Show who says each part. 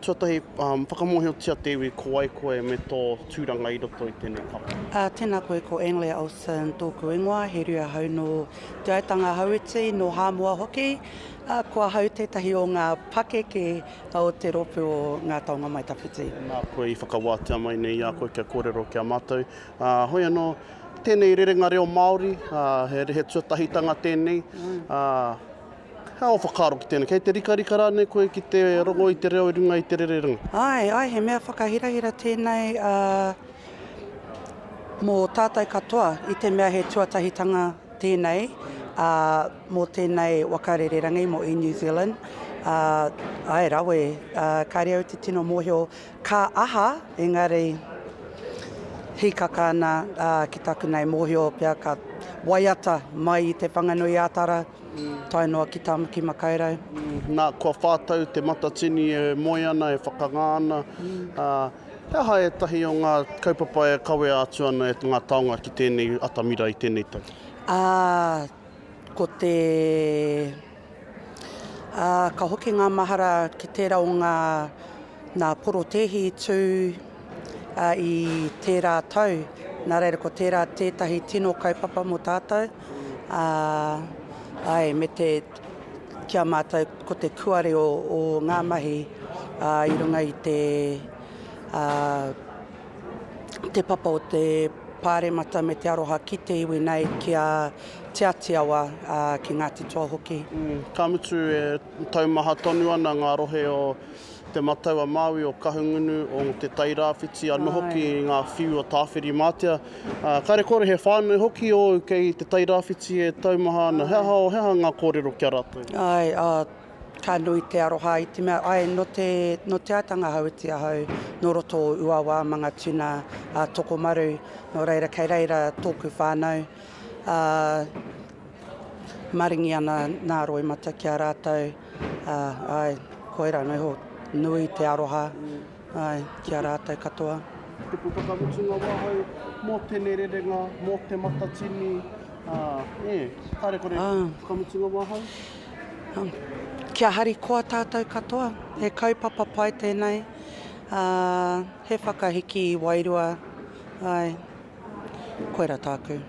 Speaker 1: Tuatahi whakamohio tia te iwi ko ai koe me tō tūranga I roto I tēnei kapa.
Speaker 2: Tēnā koe ko Anlea Olsen tōku ingoa, he rua hau no Te Aitanga Hauiti no Hāmua hoki. Kua hau tētahi o ngā pakeke o te ropu o ngā taonga mai tawhiti.
Speaker 1: Nā koe I whakawātea mai nei a koe kia kōrero kia mātou. Hoi anō, tēnei rerenga reo Māori, he tuatahitanga tēnei. Hea o whakaaro ki tēnei, kei te rika rānei koe ki te rongo I te reo I runga I te rerenga.
Speaker 2: Ai, he mea whakahirahira tēnei mō tātai katoa I te mea he tuatahitanga tēnei, mō tēnei wakarererangi mō I New Zealand. Ai rawe, kāre au te tino mōhio ka aha, engari hikaka ana ki taku nei mōhio pia ka waiata mai I te whanganui ātara, tainoa ki tāmaki makaurau.
Speaker 1: Nā kua whātau te matatini e moiana, e whakangāna. Hea hae tahi o ngā kaupapa e kawe atu ana e ngā taonga ki tēnei atamira I tēnei tau?
Speaker 2: Ko te... ka hoki ngā mahara ki tērā o ngā porotehi tū I tērā tau. Nā reira ko tērā tētahi tino kaupapa mo tātou. Ai, me te kia mātou ko te kuare o ngā mahi I runga I te papa o te pāremata me te aroha ki te iwi nei kia te atiawa ki Ngāti Toa hoki.
Speaker 1: Ka mutu e taumaha tonu ana ngā rohe o te mataua Māui o Kahungunu o te Tairāwhiti anō hoki I ngā whiu o Tāwhiri Mātea. Kare kore he whānau hoki o kei te Tairāwhiti e taumaha ana. Hea ngā kōrero kia rātou?
Speaker 2: Ai, ka nui te aroha I te mea. Ai, no te Aitanga Hauiti ahau, no roto o uawa manga tuna tokomaru, no reira kei reira tōku whānau. Maringi ana nā roi mata kia rātou. Ai, koera nei ho. Nui te aroha, ai, kia rātou katoa.
Speaker 1: Te pupakamutunga wahau, mō tēnei rerenga, mō te matatini, kare kore whakamutunga wahau?
Speaker 2: Kia hari koa tātou katoa, he kaupapa pai tēnei, he whakahiki I wairua, ai, koera tāku.